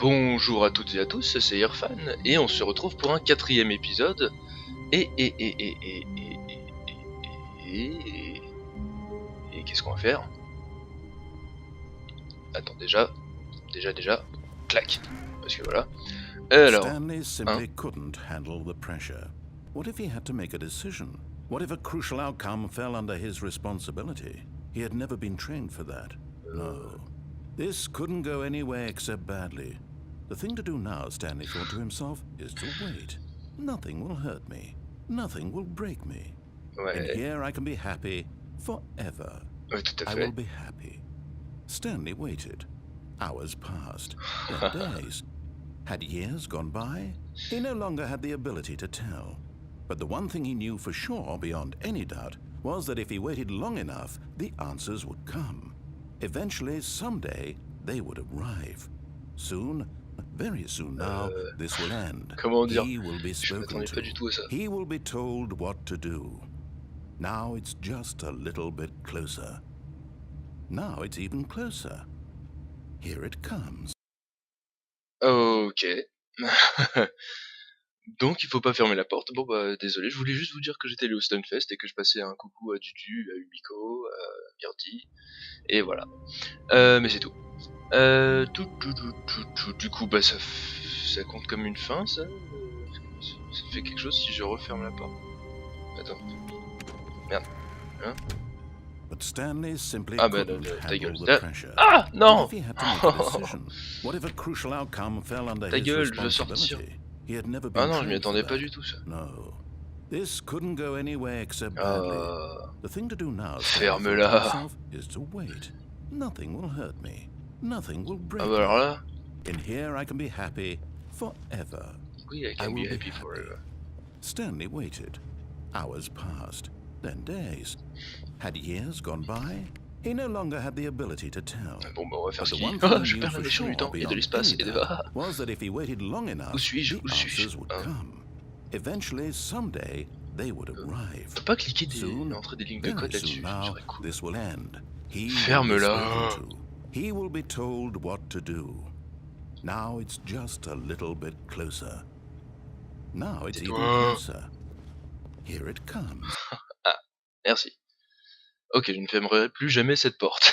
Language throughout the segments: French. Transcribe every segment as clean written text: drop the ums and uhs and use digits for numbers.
Bonjour à toutes et à tous, c'est Yrfan et on se retrouve pour un 4e épisode. Et qu'est-ce qu'on va faire? Attends, déjà, clac, parce que voilà. Alors, Stanley simply couldn't handle the pressure. What if he had to make a decision? What if a crucial outcome fell under his responsibility? He had never been trained for that. No. This couldn't go anywhere except badly. The thing to do now, Stanley thought to himself, is to wait. Nothing will hurt me. Nothing will break me. ouais, And here I can be happy forever. ouais, tout à I fait. will be happy. Stanley waited. Hours passed. Then days. Had years gone by? He no longer had the ability to tell. But the one thing he knew for sure, beyond any doubt, was that if he waited long enough, the answers would come. Eventually, someday, they would arrive. Soon, very soon now, this will end. Comment dire? He will be Je spoken m'attendais pas du tout à ça. to. He will be told what to do. Now it's just a little bit closer. Now it's even closer. Here it comes. Ok. Donc il faut pas fermer la porte. Bon bah désolé, je voulais juste vous dire que j'étais allé au Stunfest et que je passais un coucou à Dudu, à Umiko, à Myrti, et voilà. Mais c'est tout. Du coup bah ça compte comme une fin ça? Ça fait quelque chose si je referme la porte? Attends. Merde. Hein? But Stanley simply Ah bah couldn't ta handle gueule. the pressure. Ah non! What if he had to make a decision? What if a crucial outcome fell under Ta his gueule, je veux sortir. responsibility? He had never been Ah non, je m'y trained for attendais pas that. du tout ça. No. This couldn't go anywhere except badly. The thing to do now, Stanley thought to Ferme-la. himself, is to wait. Nothing will hurt me. Nothing will break Ah bah alors me. là, In here I can be happy forever. oui, I I can will be be happy happy. forever. Stanley waited. Hours passed, then days. Had years gone by? He no longer had the ability to tell. Bon bah on va faire But ce the qui... one thing Ah, he je knew perds la for notion du sure temps et de beyond l'espace any et de... doubt Ah, was that if he waited long enough, où suis-je? the Où suis-je? answers would Ah. come. Eventually, someday, they would On arrive. peut pas cliquer Soon, entrer des lignes de very code là-dessus, soon ça now, serait cool. this will end. He will be Ferme-la. spoken to. He will be told what to do. Now it's just a little bit closer. Now it's even Tais-toi. closer. Here it comes. Ah, merci. Ok, je ne fermerai plus jamais cette porte.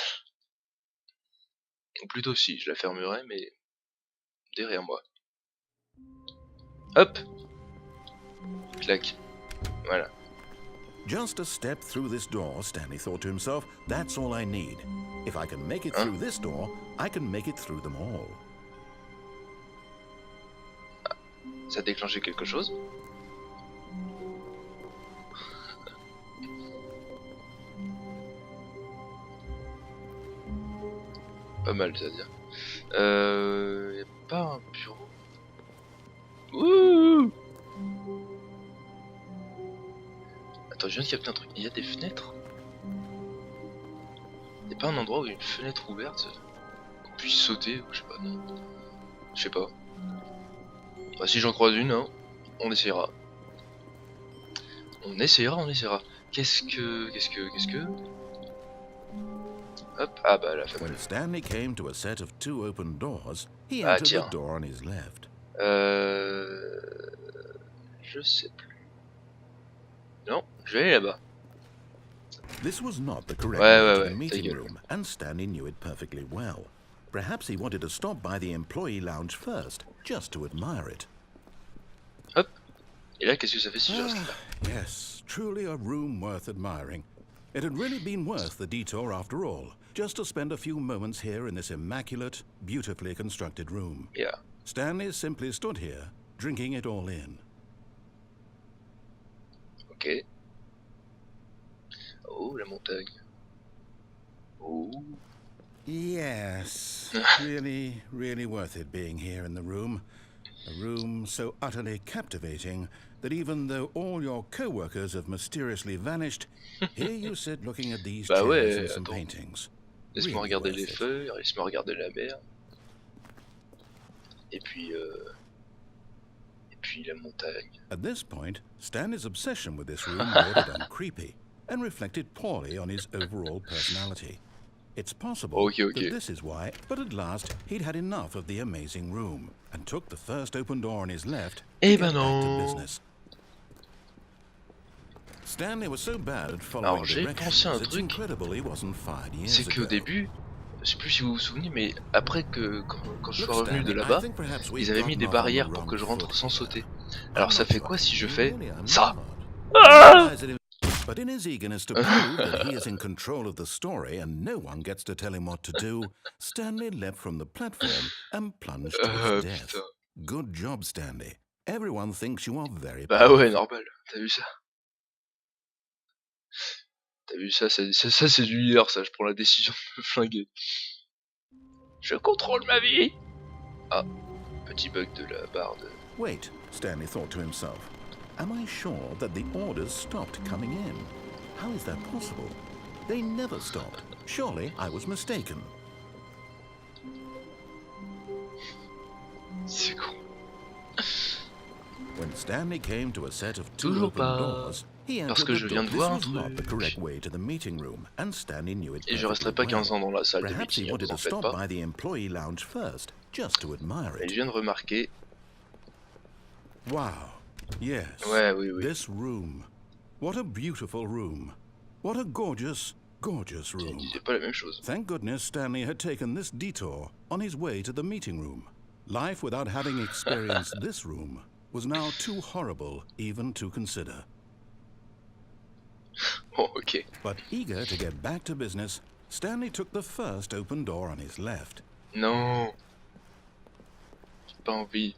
Ou plutôt si, je la fermerai, mais derrière moi. Hop. Clac. Voilà. Just a step through this door, Stanley thought to himself, that's all I need. If I can make it through this door, I can make it through them all. Ça a déclenché quelque chose. Pas mal, c'est-à-dire. Y'a pas un bureau. Ouh! Attends, je viens de capter un truc. Il y a des fenêtres? Y'a pas un endroit où il y a une fenêtre ouverte qu'on puisse sauter ou je sais pas, non. Je sais pas. Bah, si j'en croise une, hein, on essaiera. On essaiera. Qu'est-ce que... Hop, ah bah la When fameuse. Stanley came to a set of two open doors, he Ah entered tiens. the door on his left. Je sais plus. Non, je vais aller là-bas. This was not the correct Ouais, way to ouais, the ta meeting gueule. room, and Stanley knew it perfectly well. Perhaps he wanted to stop by the employee lounge first, just to admire it. Hop. Et là, qu'est-ce que ça fait si je reste là? Yes, truly a room worth admiring. It had really been worth the detour after all, just to spend a few moments here in this immaculate, beautifully constructed room. Yeah. Stanley simply stood here, drinking it all in. Ok. Oh, la montagne. Oh. Yes, really, really worth it being here in the room. A room so utterly captivating that even though all your co-workers have mysteriously vanished, here you sit looking at these Bah chairs ouais, and some attends. paintings. Laisse-moi Really regarder worth les it. feuilles, laisse-moi regarder la mer. Et puis la montagne. At this point, Stanley's obsession with this room bordered on creepy and reflected poorly on his overall personality. It's possible Ok. that this is why, but at last he'd had enough of the amazing room and took the first open door on his left to Eh get ben back to non. business. Stanley was so bad at following Alors j'ai pensé directions, un it's truc, incredible he wasn't fired years c'est qu'au ago. début, je sais plus si vous vous souvenez, mais après que quand je suis Look, revenu de Stanley, I là-bas, think perhaps we've ils avaient mis gotten des off on the barrières pour wrong que je rentre foot sans here. sauter. I'm Alors ça not fait quoi trying si je to be, fais really, I'm ça? not. Ah Realize it, but in his eagerness to prove that he is in control of the story and no one gets to tell him what to do, Stanley leapt from the platform and plunged to his death. Putain. Good job, Stanley. Everyone thinks you are very Bah ouais, powerful. normal. T'as vu ça? T'as vu ça? C'est du leader, ça. Je prends la décision de me flinguer. Je contrôle ma vie. Ah, petit bug de la barre de... Wait, Stanley thought to himself. Am I sure that the orders stopped coming in? How is that possible? They never stopped. Surely I was mistaken. C'est con. When Stanley came to a set of two Toujours open pas. doors, he Parce entered que the je viens door. de voir un This was not the truc. correct way to the meeting room, and Stanley knew it Et je resterai perfectly pas 15 well. ans dans la salle de Perhaps he meeting, wanted vous en to faites stop pas. by the employee lounge first, just to admire Mais je it. viens de remarquer... Wow. Yes. Ouais, oui. This room. What a beautiful room. What a gorgeous, gorgeous Je room. disais pas la même chose. Thank goodness Stanley had taken this detour on his way to the meeting room. Life without having experienced this room was now too horrible even to consider. Bon, ok. But eager to get back to business, Stanley took the first open door on his left. Non. J'ai pas envie.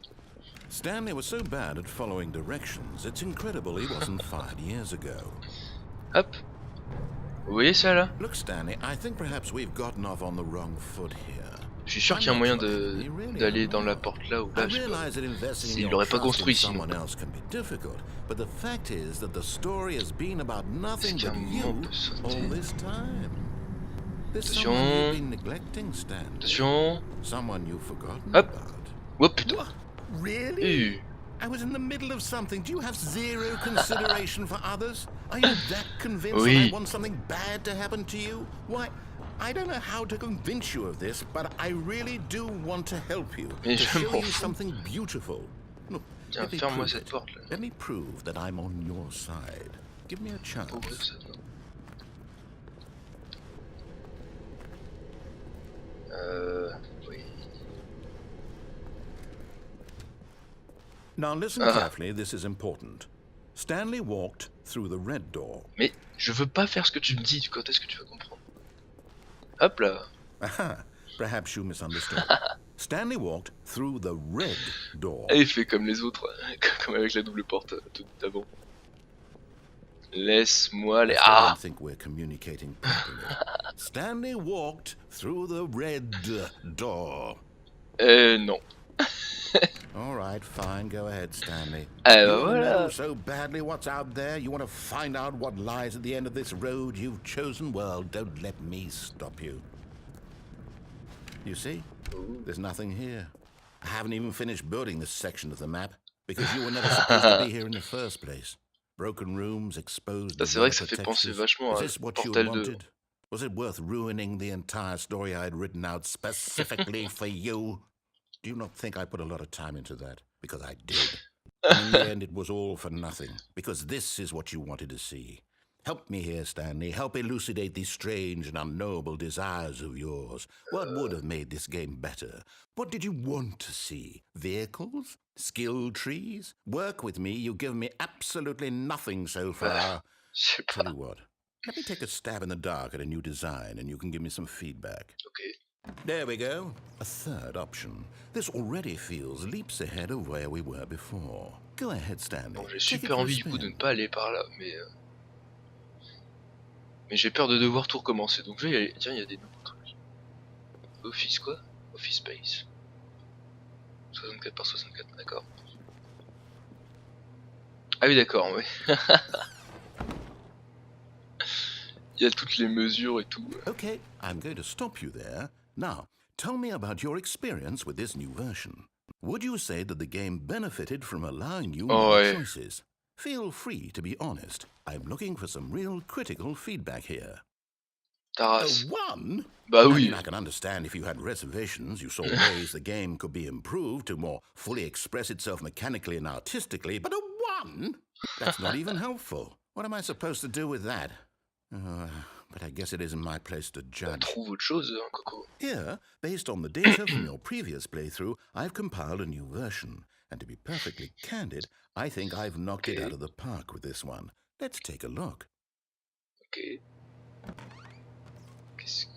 Stanley was so bad at following directions, it's incredible he wasn't fired years ago. Hop. Vous voyez ça là? Look, Stanley, I think perhaps we've gotten off on the wrong foot here. Je suis sûr qu'il y a un moyen d'aller dans la porte là ou là, je sais pas. Il l'aurait pas construit sinon. Else can be difficult, but the fact is that the story has been about nothing but you all this time. There's someone you've been neglecting, Stanley. Attention. Someone you've forgotten Hop. about. Oh putain. Really? I was in the middle of something. Do you have zero consideration for others? Are you that convinced that I want something bad to happen to you? Why, I don't know how to convince you of this, but I really do want to help you. To show you something beautiful. Look, Tiens, ferme-moi cette porte là. let me prove that I'm on your side. Give me a chance. Ouvrir ça, non. Oui. Now listen carefully, this is important. Stanley walked through the red door. Mais je veux pas faire ce que tu me dis, quand est-ce que tu vas comprendre? Hop là. Aha, perhaps you misunderstood. Stanley walked through the red door. Et il fait comme les autres, comme avec la double porte tout d'avant. Laisse-moi les... I Ah! don't think we're communicating properly. Stanley walked through the red door. Non. All right, fine, go ahead, Stanley. Ah, You want to voilà. know so badly what's out there? You want to find out what lies at the end of this road you've chosen? Well, don't let me stop you. You see? There's nothing here. I haven't even finished building this section of the map because you were never supposed to be here in the first place. Broken rooms, exposed C'est vrai que ça developer fait penser textures. vachement Is à this what you Portal 2. wanted? Was it worth ruining the entire story I had written out specifically for you? Do you not think I put a lot of time into that? Because I did. And in the end, it was all for nothing. Because this is what you wanted to see. Help me here, Stanley. Help elucidate these strange and unknowable desires of yours. What would have made this game better? What did you want to see? Vehicles? Skill trees? Work with me. You've given me absolutely nothing so far. Je sais Tell pas. you what. Let me take a stab in the dark at a new design, and you can give me some feedback. Ok. There we go. A third option. This already feels leaps ahead of where we were before. Go ahead, Stanley. Bon, j'ai Take it super for a envie du coup spin. de ne pas aller par là, mais j'ai peur de devoir tout recommencer, donc je vais y aller. Tiens, il y a des nouveaux trucs. Office quoi? Office Space. 64 par 64, d'accord. Ah oui, d'accord, oui. Il y a toutes les mesures et tout. Okay, I'm going to stop you there. Now, tell me about your experience with this new version. Would you say that the game benefited from allowing you more ouais. choices? Feel free to be honest. I'm looking for some real critical feedback here. Ta A race. one? Bah I oui. mean, I can understand if you had reservations, you saw ways the game could be improved to more fully express itself mechanically and artistically, but a one? That's not even helpful. What am I supposed to do with that? But I guess it isn't my place to judge. Trouve autre chose, hein, Coco. Here, based on the data from your previous playthrough, I've compiled a new version. And to be perfectly candid, I think I've knocked it out of the park with this one. Let's take a look. Ok. Qu'est-ce que...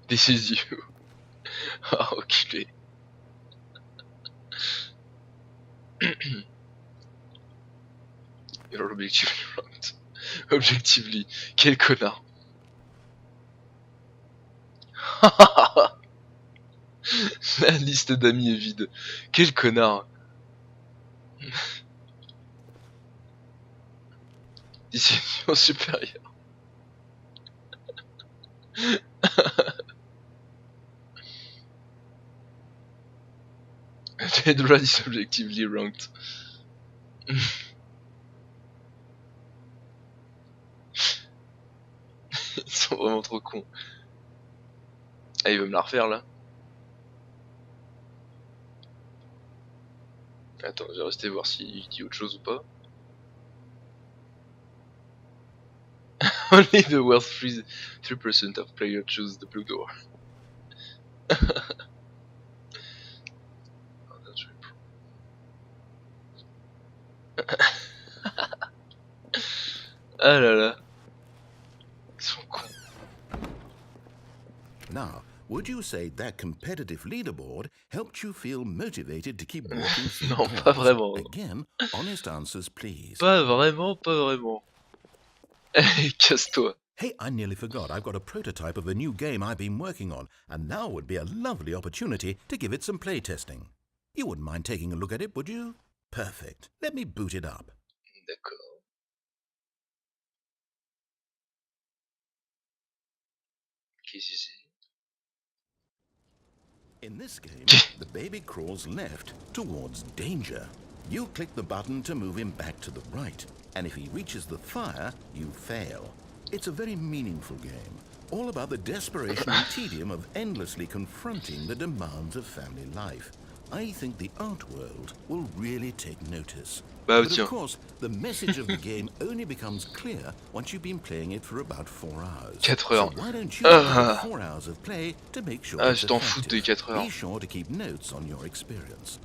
This is you. Ah, enculé. You're objectively wrong. Objectively. Quel connard. La liste d'amis est vide. Quel connard. Dissection supérieure. Edward is objectively wronged. Ils sont vraiment trop cons. Ah, il veut me la refaire là. Attends, je vais rester voir s'il dit autre chose ou pas. Only the worth 3% of players choose the blue door. Ah là là. Ils sont cons. Now, would you say that competitive leaderboard helped you feel motivated to keep walking through Non, doors? pas vraiment. Again, honest answers, please. Pas vraiment, pas vraiment. Hey, casse-toi. Hey, I nearly forgot. I've got a prototype of a new game I've been working on, and now would be a lovely opportunity to give it some playtesting. You wouldn't mind taking a look at it, would you? Perfect. Let me boot it up. D'accord. Qu'est-ce que c'est? In this game, the baby crawls left towards danger. You click the button to move him back to the right, and if he reaches the fire, you fail. It's a very meaningful game, all about the desperation and tedium of endlessly confronting the demands of family life. I think the art world will really take notice. Bah But tiens. of course, the message of the game only becomes clear once you've been playing it for about 4 hours. 4 heures. So why don't you take 4 hours of play to make sure Ah, it's je t'en fous des effective? 4 heures. Be sure to keep notes on your experience.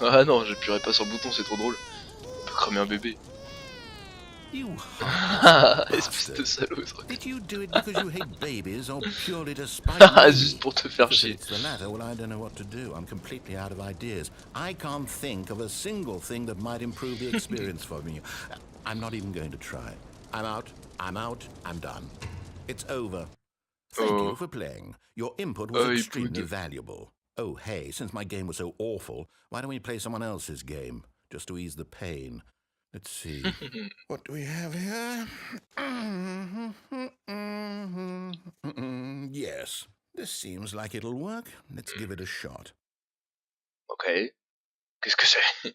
Ah non, j'appuierai pas sur le bouton, c'est trop drôle. On peut cramer un bébé. You Ah, espèce de salaud. Did you do it because you hate babies or purely to spite me? Juste pour te faire If chier. it's the latter, well, I don't know what to do. I'm completely out of ideas. I can't think of a single thing that might improve the experience for me. I'm not even going to try. I'm out. I'm done. It's over. Thank you for playing. Your input was extremely valuable. Oh, hey, since my game was so awful, why don't we play someone else's game, just to ease the pain? Let's see. What do we have here? Yes, this seems like it'll work. Let's give it a shot. Ok. Qu'est-ce que c'est?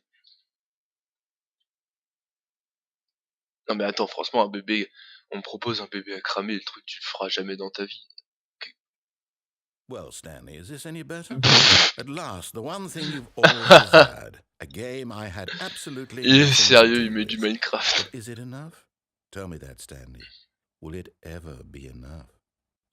Non mais attends, franchement, un bébé... On me propose un bébé à cramer, le truc tu le feras jamais dans ta vie. Well, Stanley, is this any better? At last, the one thing you've always had. A game I had absolutely Il est nothing to sérieux, do il met du with. Minecraft. But is it enough? Tell me that, Stanley. Will it ever be enough?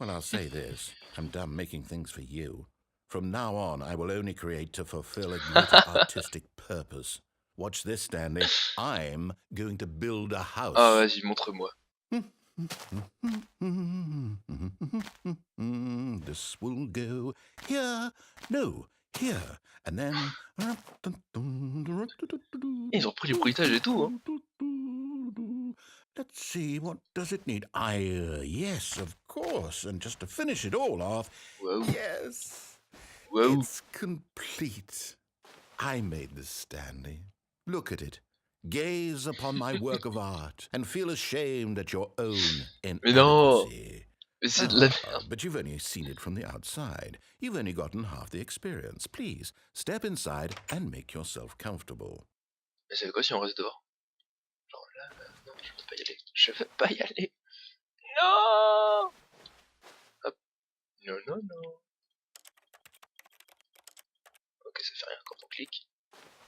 Well, I'll say this. I'm done making things for you. From now on, I will only create to fulfill a greater artistic purpose. Watch this, Stanley. I'm going to build a house. Ah vas-y, montre-moi. This will go here. No, here. And then... Ils ont pris du bruitage et tout, hein. Let's see, what does it need? Yes, of course. And just to finish it all off, Wow. yes, Wow. it's complete. I made this, Stanley. Look at it. Gaze upon my work of art and feel ashamed at your own Mais non, inadequacy. mais c'est de la merde. But you've only seen it from the outside. You've only gotten half the experience. Please, step inside and make yourself comfortable. Mais c'est quoi si on reste dehors? Genre là, non, je veux pas y aller. Je veux pas y aller. Non. Hop. Non, non, non. Ok, ça fait rien quand on clique.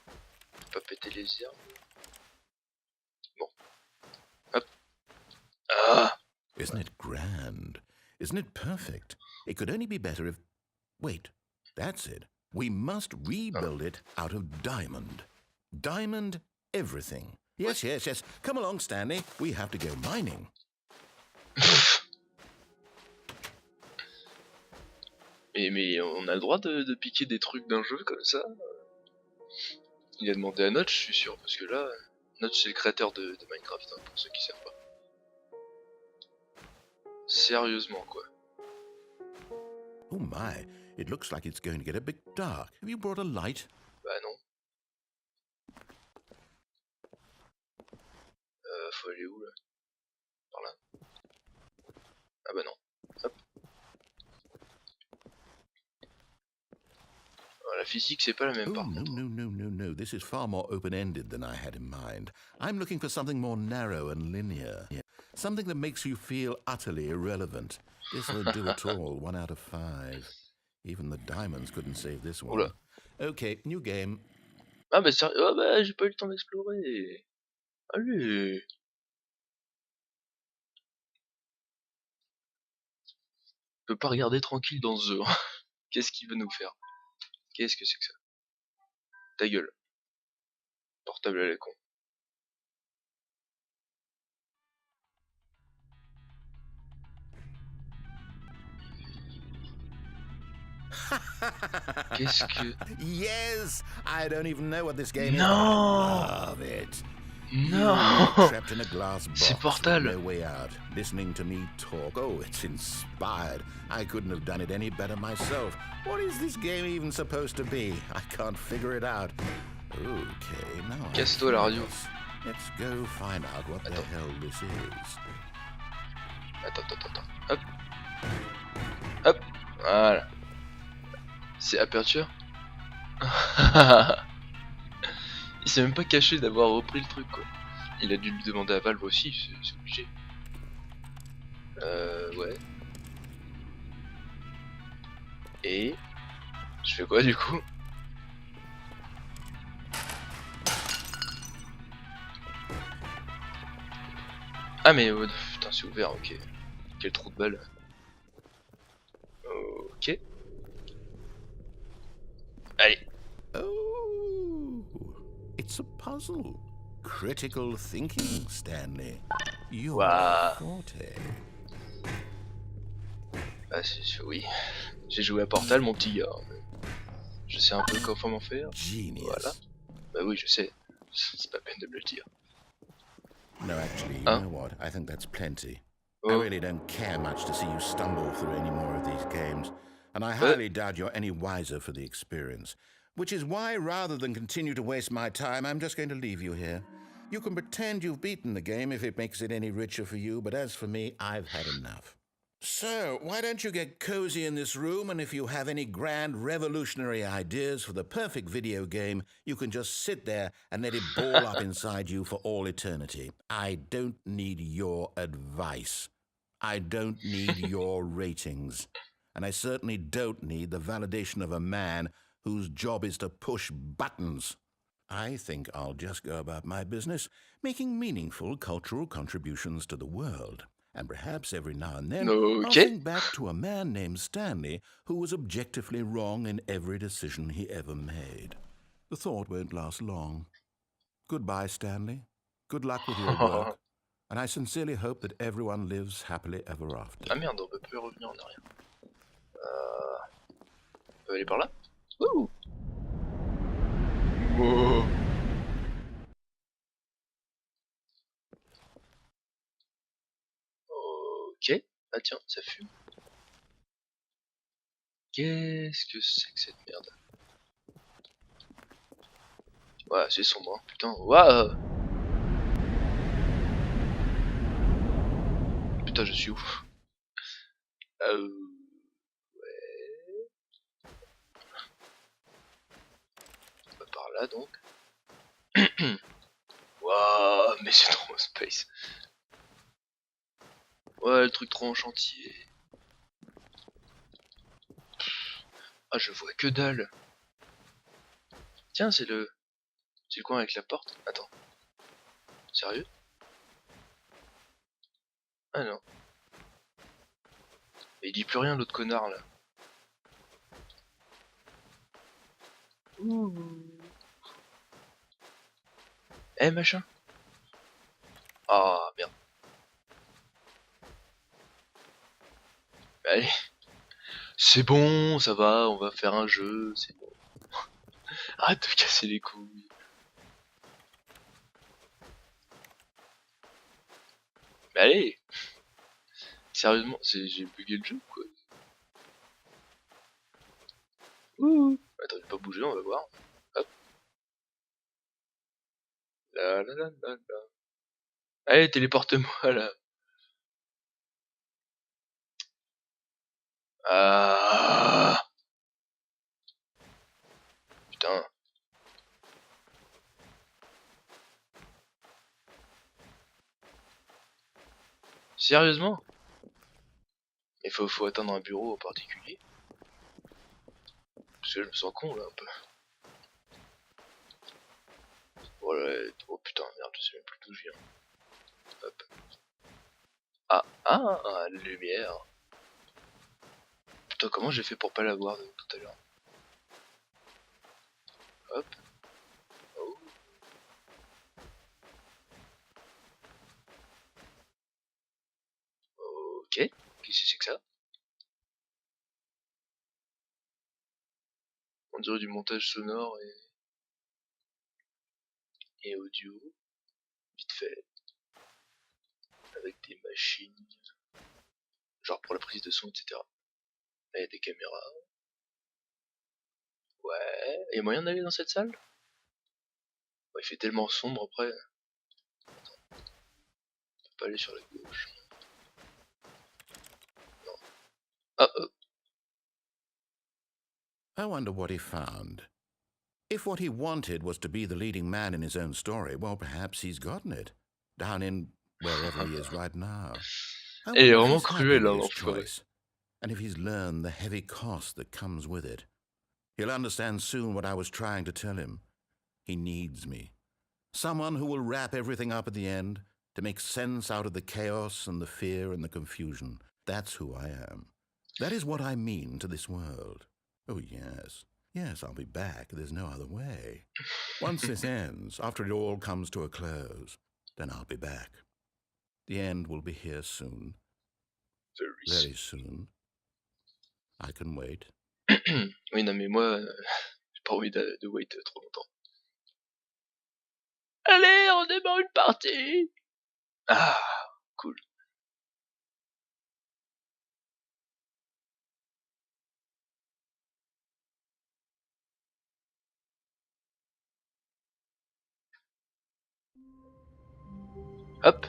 Faut pas péter les herbes. Bon. Hop. Ah. Isn't it grand? Isn't it perfect? It could only be better if... Wait, that's it. We must rebuild it out of diamond. Diamond everything. Yes, yes, yes. Come along, Stanley. We have to go mining. Mais on a le droit de piquer des trucs d'un jeu comme ça? Il a demandé à Notch, je suis sûr, parce que là, Notch c'est le créateur de Minecraft, hein, pour ceux qui savent pas. Sérieusement quoi. Oh my, it looks like it's going to get a bit dark. Have you brought a light? Bah non. Faut aller où là? Par là. Ah bah non. Hop. Alors, la physique c'est pas la même par contre. No. This is far more open-ended than I had in mind. I'm looking for something more narrow and linear. Something that makes you feel utterly irrelevant. This won't do at all. 1 out of 5. Even the diamonds couldn't save this one. Oula. Okay, new game. Ah bah sérieux, ah bah j'ai pas eu le temps d'explorer. Allez. Je peux pas regarder tranquille dans ce jeu. Qu'est-ce qu'il veut nous faire? Qu'est-ce que c'est que ça? Ta gueule. Portable à la con. Qu'est-ce que... Yes! I don't even know what this game is. Non! Love it. Non! Trapped in a glass box C'est Portal. with no way out, listening to me talk. Oh, it's inspired. I couldn't have done it any better myself. What is this game even supposed to be? I can't figure it out. Okay, now Casse-toi la radio. Let's go find out what the hell this is. Attends. Hop. Hop. Voilà. C'est aperture. Il s'est même pas caché d'avoir repris le truc quoi. Il a dû lui demander à Valve aussi, c'est obligé. Ouais. Et... Je fais quoi du coup? Ah mais putain c'est ouvert, ok. Quel trou de balle. Ok. Allez. Oh, it's a puzzle. Critical thinking, Stanley. Your forte. Bah oui. J'ai joué à Portal mon petit gars. Je sais un peu comment faire. Genius. Voilà. Bah oui je sais. C'est pas peine de me le dire. No, actually, you know what? I think that's plenty. I really don't care much to see you stumble through any more of these games, and I highly doubt you're any wiser for the experience. Which is why, rather than continue to waste my time, I'm just going to leave you here. You can pretend you've beaten the game if it makes it any richer for you, but as for me, I've had enough. So, why don't you get cozy in this room, and if you have any grand revolutionary ideas for the perfect video game, you can just sit there and let it ball up inside you for all eternity. I don't need your advice. I don't need your ratings. And I certainly don't need the validation of a man whose job is to push buttons. I think I'll just go about my business, making meaningful cultural contributions to the world. And perhaps every now and then, I'll think back to a man named Stanley who was objectively wrong in every decision he ever made. The thought won't last long. Goodbye, Stanley. Good luck with your work. And I sincerely hope that everyone lives happily ever after. Ah merde, on peut plus revenir en arrière. On peut aller par là? Ouh. Wow. Ok. Ah tiens, ça fume. Qu'est-ce que c'est que cette merde? Ouais, c'est sombre, hein. Putain, waouh. putain, je suis où? Ouais. Pas par là donc. Waouh, mais c'est trop space. Ouais, le truc trop en chantier. Ah, je vois que dalle. Tiens, c'est le coin avec la porte. Attends. Sérieux? Ah non. Mais il dit plus rien l'autre connard là. Ouh. Eh machin. Ah merde. Allez. C'est bon, ça va, on va faire un jeu, c'est bon. Arrête de casser les couilles. Mais allez. Sérieusement, j'ai bugué le jeu ou quoi? Ouh. Attends, j'ai pas bougé, on va voir. Hop. La la la la la. Allez, téléporte-moi là. Ah. Putain. Sérieusement? Il faut atteindre un bureau en particulier. Parce que je me sens con là un peu. Voilà. Oh putain, merde, je sais même plus d'où je viens. Hop. Ah, la lumière. Putain, comment j'ai fait pour pas la voir tout à l'heure? Hop. Oh. Ok. Qu'est-ce que c'est que ça? On dirait du montage sonore et audio. Vite fait. Avec des machines. Genre pour la prise de son, etc. Là, il y a des caméras. Ouais. Il y a moyen d'aller dans cette salle? Ouais, il fait tellement sombre après. Attends. On peut pas aller sur la gauche. Non. Ah, I wonder what he found. If what he wanted was to be the leading man in his own story, well, perhaps he's gotten it. Down in wherever he is right now. I Elle est wonder if vraiment he's happy cruelle, with hein, his l'enfoiré. choice, and if he's learned the heavy cost that comes with it. He'll understand soon what I was trying to tell him. He needs me. Someone who will wrap everything up at the end, to make sense out of the chaos and the fear and the confusion. That's who I am. That is what I mean to this world. Oh, yes. Yes, I'll be back. There's no other way. Once this ends, after it all comes to a close, then I'll be back. The end will be here soon. Very soon. I can wait. Oui, non, mais moi, j'ai pas envie de wait trop longtemps. Allez, on démarre une partie! Ah, cool. Hop.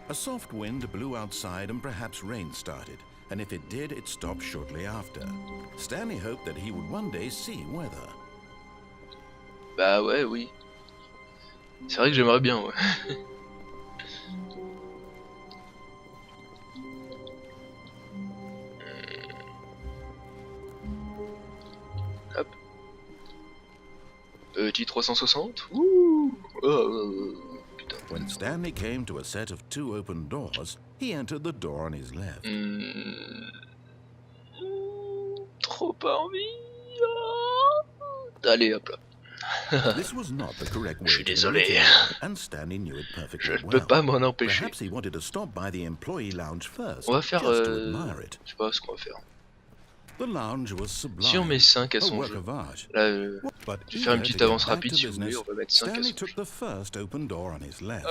A soft wind blew outside and perhaps rain started, and if it did, it stopped shortly after. Stanley hoped that he would one day see weather. Bah ouais, oui. C'est vrai que j'aimerais bien, ouais. Hop. Petit 360. Ouh. Putain. When Stanley came to a set of two open doors, he entered the door on his left. Trop pas envie. Allez, hop là. This was not the correct way Je suis to désolé. do it, and Stanley knew it Je perfectly ne peux well. pas m'en empêcher. Perhaps he wanted to stop by the employee lounge first, On va faire, just to admire it. je sais pas ce qu'on va faire. The lounge was sublime, Si on met 5 à a son work jeu, of art. là, But je vais faire une eager petite to get avance back rapide to si vous voulez, business, on va mettre 5 à Stanley son took jeu. the first open door on his left.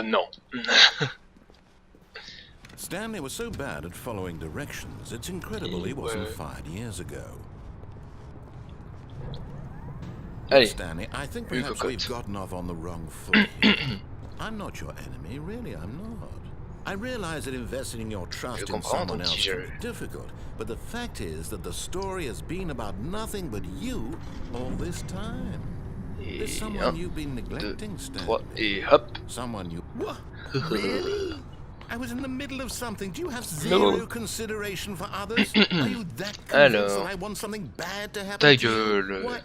Non. Stanley was so bad at following directions, it's incredible he wasn't fired years ago. Allez. Stanley, I think Une perhaps cocotte. we've gotten off on the wrong foot here. I'm not your enemy, really, I'm not. I realize that investing your Je trust in comprends, someone donc else si can je... be difficult, but the fact is that the story has been about nothing but you all this time. There's Et someone 1, you've been 2, neglecting, 3, Stanley. et hop. Someone you... What? Really? I was in the middle of something. Do you have No. zero consideration for others? Are you that convinced that Alors, I want something bad to happen ta to you? gueule. Why,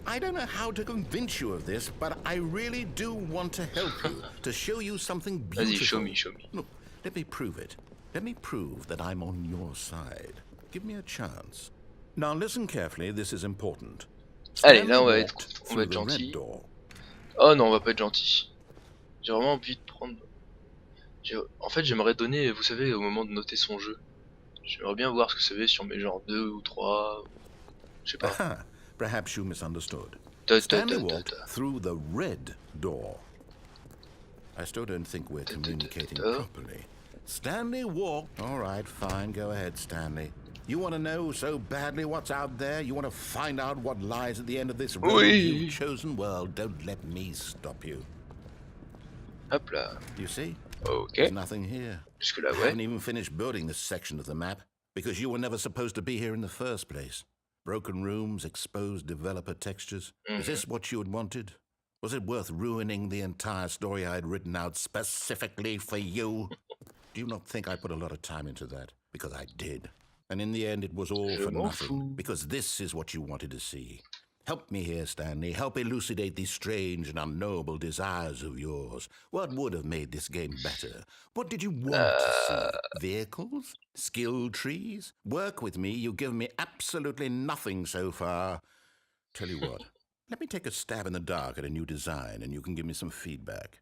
I don't know how to convince you of this, but I really do want to help you, to show you something Vas-y, beautiful. show me, show me. Look, let me prove it. Let me prove that I'm on your side. Give me a chance. Now listen carefully, this is important. Allez, là on va walked être through the gentil. red door. Oh non, on va pas être gentil. J'ai vraiment envie de prendre... En fait, j'aimerais donner, vous savez, au moment de noter son jeu. J'aimerais bien voir ce que ça fait sur mes genre 2 ou 3... Je sais pas. Aha, perhaps you misunderstood. Ta, ta, Stanley ta, ta, walked ta. through the red door. I still don't think we're communicating properly. Stanley walked... All right, fine, go ahead, Stanley. You want to know so badly what's out there? You want to find out what lies at the end of this road Oui. you've chosen? Well, don't let me stop you. Hop là. You see? Ok. There's nothing here. Jusque là, I ouais. haven't even finished building this section of the map, because you were never supposed to be here in the first place. Broken rooms, exposed developer textures. Is this what you had wanted? Was it worth ruining the entire story I had written out specifically for you? Do you not think I put a lot of time into that? Because I did. And in the end, it was all Je for m'en nothing. fous. Because this is what you wanted to see. Help me here, Stanley. Help elucidate these strange and unknowable desires of yours. What would have made this game better? What did you want to see? Vehicles? Skill trees? Work with me. You've given me absolutely nothing so far. Tell you what, let me take a stab in the dark at a new design and you can give me some feedback.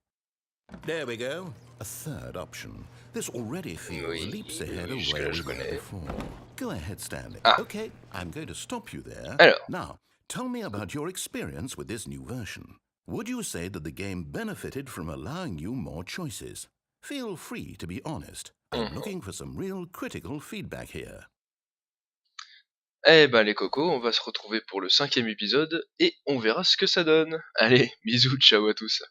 There we go. A third option. This already feels Oui, leaps ahead oui, of where je we were connais. before. Go ahead, Stanley. Ah. Okay, I'm going to stop you there. Alors. Now, tell me about your experience with this new version. Would you say that the game benefited from allowing you more choices? Feel free to be honest. I'm looking for some real critical feedback here. Eh ben les cocos, on va se retrouver pour le 5e épisode et on verra ce que ça donne. Allez, bisous, ciao à tous.